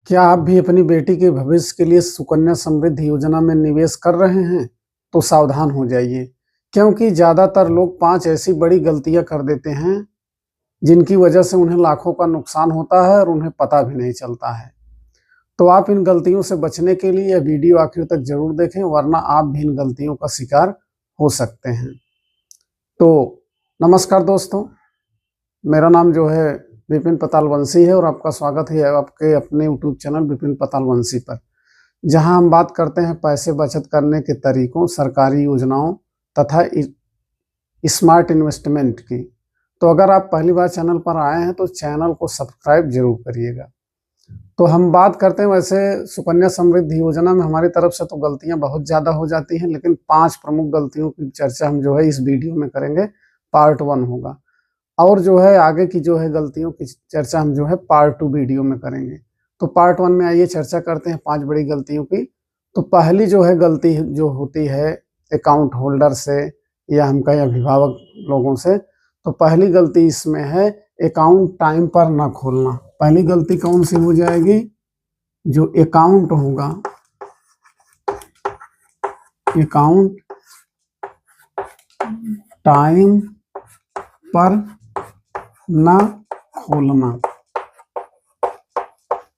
क्या आप भी अपनी बेटी के भविष्य के लिए सुकन्या समृद्धि योजना में निवेश कर रहे हैं? तो सावधान हो जाइए, क्योंकि ज़्यादातर लोग 5 ऐसी बड़ी गलतियाँ कर देते हैं, जिनकी वजह से उन्हें लाखों का नुकसान होता है और उन्हें पता भी नहीं चलता है। तो आप इन गलतियों से बचने के लिए यह वीडियो आखिर तक ज़रूर देखें, वरना आप भी इन गलतियों का शिकार हो सकते हैं। तो नमस्कार दोस्तों, मेरा नाम जो है विपिन पतालवंशी है और आपका स्वागत है आपके अपने यूट्यूब चैनल विपिन पतालवंशी पर, जहां हम बात करते हैं पैसे बचत करने के तरीकों, सरकारी योजनाओं तथा स्मार्ट इन्वेस्टमेंट की। तो अगर आप पहली बार चैनल पर आए हैं तो चैनल को सब्सक्राइब जरूर करिएगा। तो हम बात करते हैं, वैसे सुकन्या समृद्धि योजना में हमारी तरफ से तो गलतियां बहुत ज़्यादा हो जाती हैं, लेकिन 5 प्रमुख गलतियों की चर्चा हम जो है इस वीडियो में करेंगे। पार्ट 1 होगा, और जो है आगे की जो है गलतियों की चर्चा हम जो है पार्ट 2 वीडियो में करेंगे। तो पार्ट 1 में आइए चर्चा करते हैं 5 बड़ी गलतियों की। तो पहली जो है गलती जो होती है अकाउंट होल्डर से या हम कहें अभिभावक लोगों से, तो पहली गलती इसमें है अकाउंट टाइम पर ना खोलना। पहली गलती कौन सी हो जाएगी? जो अकाउंट होगा, अकाउंट टाइम पर ना खोलना।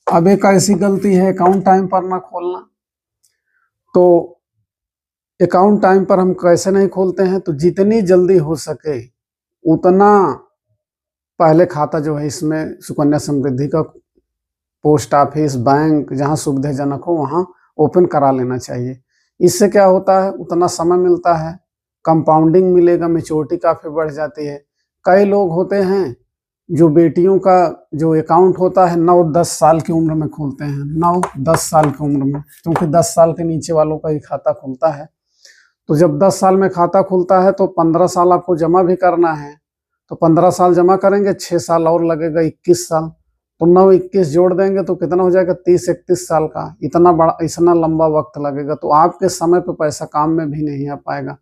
अब एक ऐसी गलती है अकाउंट टाइम पर ना खोलना। तो अकाउंट टाइम पर हम कैसे नहीं खोलते हैं? तो जितनी जल्दी हो सके उतना पहले खाता जो है इसमें सुकन्या समृद्धि का पोस्ट ऑफिस, बैंक, जहां सुविधाजनक हो वहां ओपन करा लेना चाहिए। इससे क्या होता है, उतना समय मिलता है, कंपाउंडिंग मिलेगा, मैच्योरिटी काफ़ी बढ़ जाती है। कई लोग होते हैं जो बेटियों का जो अकाउंट होता है 9-10 साल की उम्र में खोलते हैं, 9-10 साल की उम्र में, क्योंकि 10 साल के नीचे वालों का ही खाता खुलता है। तो जब 10 साल में खाता खुलता है तो 15 साल आपको जमा भी करना है। तो 15 साल जमा करेंगे, 6 साल और लगेगा, 21 साल। तो 9-21 जोड़ देंगे तो कितना हो जाएगा? 30-31 साल का। इतना लंबा वक्त लगेगा, तो आपके समय पे पैसा काम में भी नहीं आ पाएगा।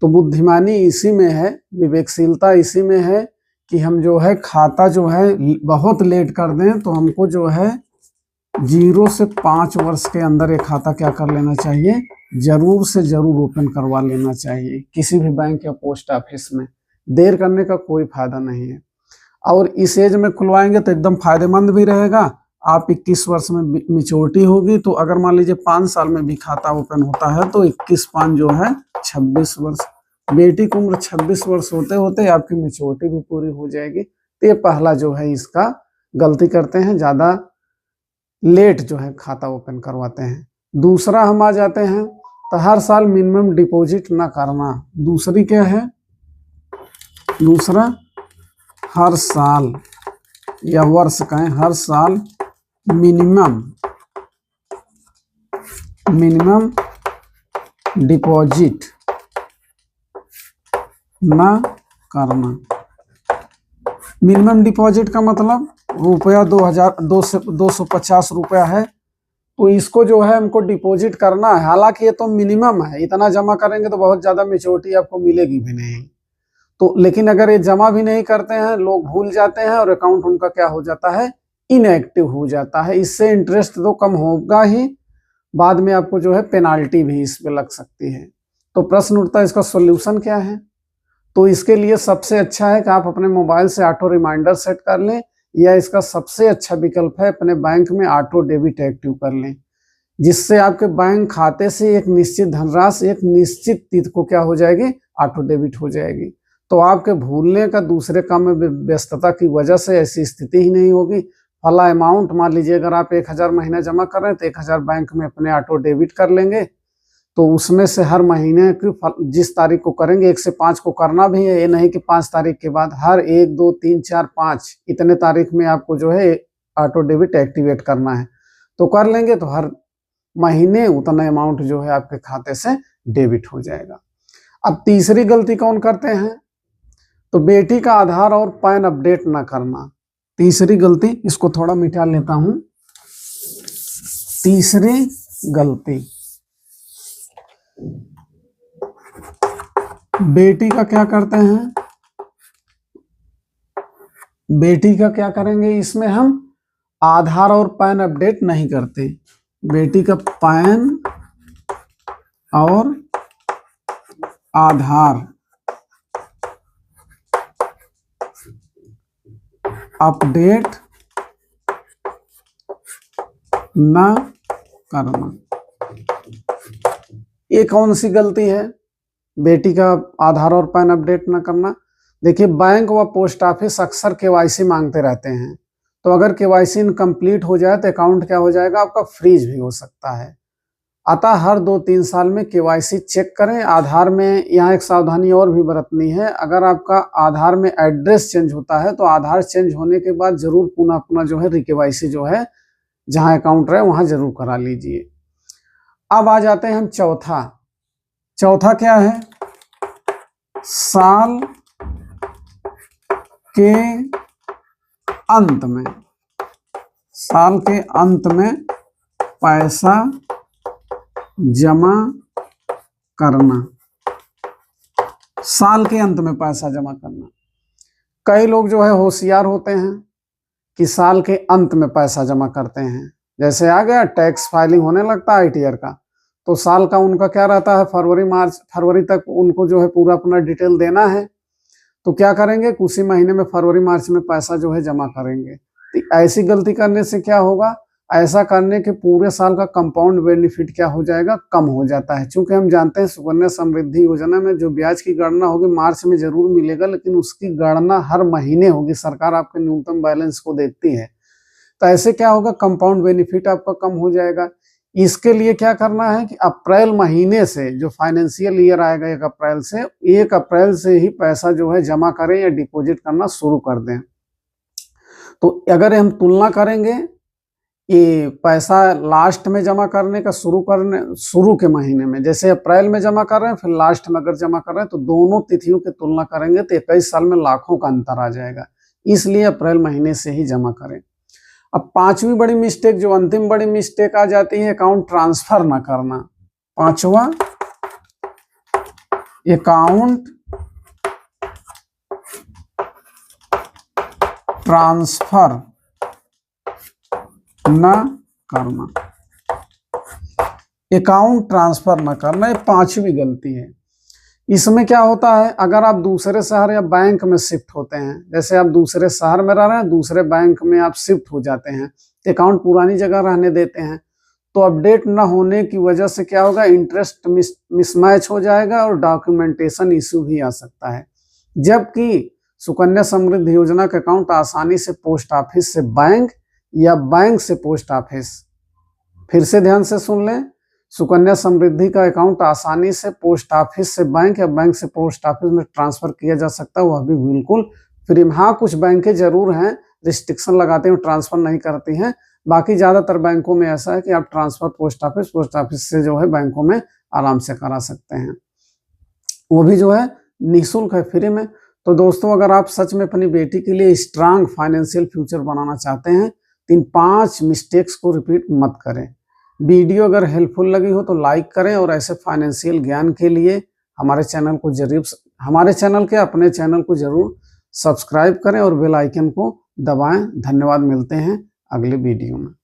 तो बुद्धिमानी इसी में है, विवेकशीलता इसी में है कि हम जो है खाता जो है बहुत लेट कर दें। तो हमको जो है 0 से 5 वर्ष के अंदर एक खाता क्या कर लेना चाहिए? जरूर से जरूर ओपन करवा लेना चाहिए, किसी भी बैंक या पोस्ट ऑफिस में। देर करने का कोई फायदा नहीं है। और इस एज में खुलवाएंगे तो एकदम फायदेमंद भी रहेगा। आप 21 वर्ष में मेच्योरिटी होगी, तो अगर मान लीजिए 5 साल में भी खाता ओपन होता है तो 21-5 जो है 26 वर्ष। बेटी की उम्र 26 वर्ष होते होते आपकी मेच्योरिटी भी पूरी हो जाएगी। तो ये पहला जो है इसका गलती करते हैं, ज़्यादा लेट जो है खाता ओपन करवाते हैं। दूसरा हम आ जाते हैं, तो हर साल मिनिमम डिपॉजिट ना करना। दूसरी क्या है? दूसरा, हर साल या वर्ष कहें, हर साल मिनिमम डिपॉजिट ना करना। मिनिमम डिपॉजिट का मतलब रुपया 250 रुपया है, तो इसको जो है हमको डिपॉजिट करना है। हालांकि ये तो मिनिमम है, इतना जमा करेंगे तो बहुत ज़्यादा मेच्योरिटी आपको मिलेगी भी नहीं। तो लेकिन अगर ये जमा भी नहीं करते हैं, लोग भूल जाते हैं और अकाउंट उनका क्या हो जाता है? इनएक्टिव हो जाता है। इससे इंटरेस्ट तो कम होगा ही, बाद में आपको जो है पेनाल्टी भी इस पे लग सकती है। तो प्रश्न उठता है, इसका सोल्यूशन क्या है? तो इसके लिए सबसे अच्छा है कि आप अपने मोबाइल से ऑटो रिमाइंडर सेट कर लें, या इसका सबसे अच्छा विकल्प है अपने बैंक में ऑटो डेबिट एक्टिव कर लें, जिससे आपके बैंक खाते से एक निश्चित धनराशि एक निश्चित तिथि को क्या हो जाएगी? ऑटो डेबिट हो जाएगी। तो आपके भूलने का, दूसरे काम में व्यस्तता की वजह से ऐसी स्थिति ही नहीं होगी। फला अमाउंट, मान लीजिए अगर आप 1000 महीना जमा कर रहे हैं तो 1000 बैंक में अपने ऑटो डेबिट कर लेंगे। तो उसमें से हर महीने की जिस तारीख को करेंगे, 1 से 5 को करना भी है, ये नहीं कि 5 तारीख के बाद, हर 1, 2, 3, 4, 5 इतने तारीख में आपको जो है ऑटो डेबिट एक्टिवेट करना है। तो कर लेंगे तो हर महीने उतना अमाउंट जो है आपके खाते से डेबिट हो जाएगा। अब तीसरी गलती कौन करते हैं? तो बेटी का आधार और पैन अपडेट ना करना। तीसरी गलती, इसको थोड़ा मिटा लेता हूं। तीसरी गलती, बेटी का क्या करते हैं? बेटी का क्या करेंगे? इसमें हम आधार और पैन अपडेट नहीं करते, बेटी का पैन और आधार अपडेट न करना। ये कौन सी गलती है, बेटी का आधार और पैन अपडेट न करना? देखिए, बैंक व पोस्ट ऑफिस अक्सर केवाईसी मांगते रहते हैं, तो अगर केवाईसी इनकम्प्लीट हो जाए तो अकाउंट क्या हो जाएगा, आपका फ्रीज भी हो सकता है। अतः हर 2-3 साल में केवाईसी चेक करें। आधार में यहाँ एक सावधानी और भी बरतनी है, अगर आपका आधार में एड्रेस चेंज होता है तो आधार चेंज होने के बाद जरूर पुनः जो है रिकेवाईसी जो है जहाँ अकाउंट रहे वहाँ जरूर करा लीजिए। अब आ जाते हैं हम चौथा क्या है, साल के अंत में पैसा जमा करना। साल के अंत में पैसा जमा करना, कई लोग जो है होशियार होते हैं कि साल के अंत में पैसा जमा करते हैं। जैसे आ गया टैक्स फाइलिंग होने लगता है ITR का, तो साल का उनका क्या रहता है, फरवरी तक उनको जो है पूरा अपना डिटेल देना है, तो क्या करेंगे, उसी महीने में फरवरी मार्च में पैसा जो है जमा करेंगे। तो ऐसी गलती करने से क्या होगा, ऐसा करने के पूरे साल का कंपाउंड बेनिफिट क्या हो जाएगा, कम हो जाता है। क्योंकि हम जानते हैं सुकन्या समृद्धि योजना में जो ब्याज की गणना होगी मार्च में जरूर मिलेगा, लेकिन उसकी गणना हर महीने होगी, सरकार आपके न्यूनतम बैलेंस को देखती है। तो ऐसे क्या होगा, कंपाउंड बेनिफिट आपका कम हो जाएगा। इसके लिए क्या करना है कि अप्रैल महीने से जो फाइनेंशियल ईयर आएगा 1 अप्रैल से ही पैसा जो है जमा करें या डिपॉजिट करना शुरू कर दें। तो अगर हम तुलना करेंगे ये पैसा लास्ट में जमा करने का शुरू के महीने में, जैसे अप्रैल में जमा कर रहे हैं फिर लास्ट में अगर जमा कर रहे हैं, तो दोनों तिथियों की तुलना करेंगे तो 21 साल में लाखों का अंतर आ जाएगा। इसलिए अप्रैल महीने से ही जमा करें। अब 5वीं बड़ी मिस्टेक, जो अंतिम बड़ी मिस्टेक आ जाती है, अकाउंट ट्रांसफर ना करना। 5वां, अकाउंट ट्रांसफर न करना। अकाउंट ट्रांसफर न करना, ये 5वीं गलती है। इसमें क्या होता है, अगर आप दूसरे शहर या बैंक में शिफ्ट होते हैं, जैसे आप दूसरे शहर में रह रहे हैं, दूसरे बैंक में आप शिफ्ट हो जाते हैं, अकाउंट पुरानी जगह रहने देते हैं, तो अपडेट न होने की वजह से क्या होगा, इंटरेस्ट मिसमैच हो जाएगा और डॉक्यूमेंटेशन इशू भी आ सकता है। जबकि सुकन्या समृद्धि योजना का अकाउंट आसानी से पोस्ट ऑफिस से बैंक या बैंक से पोस्ट ऑफिस, फिर से ध्यान से सुन लें, सुकन्या समृद्धि का अकाउंट आसानी से पोस्ट ऑफिस से बैंक या बैंक से पोस्ट ऑफिस में ट्रांसफर किया जा सकता है, वह भी बिल्कुल फ्री में। हाँ, कुछ बैंकें जरूर हैं रिस्ट्रिक्शन लगाते हैं, ट्रांसफर नहीं करती हैं, बाकी ज्यादातर बैंकों में ऐसा है कि आप ट्रांसफर पोस्ट ऑफिस से जो है बैंकों में आराम से करा सकते हैं, वो भी जो है निःशुल्क है, फ्री में। तो दोस्तों, अगर आप सच में अपनी बेटी के लिए स्ट्रांग फाइनेंशियल फ्यूचर बनाना चाहते हैं तो इन 5 मिस्टेक्स को रिपीट मत करें। वीडियो अगर हेल्पफुल लगी हो तो लाइक करें, और ऐसे फाइनेंशियल ज्ञान के लिए अपने चैनल को जरूर सब्सक्राइब करें और बेल आइकन को दबाएं। धन्यवाद, मिलते हैं अगले वीडियो में।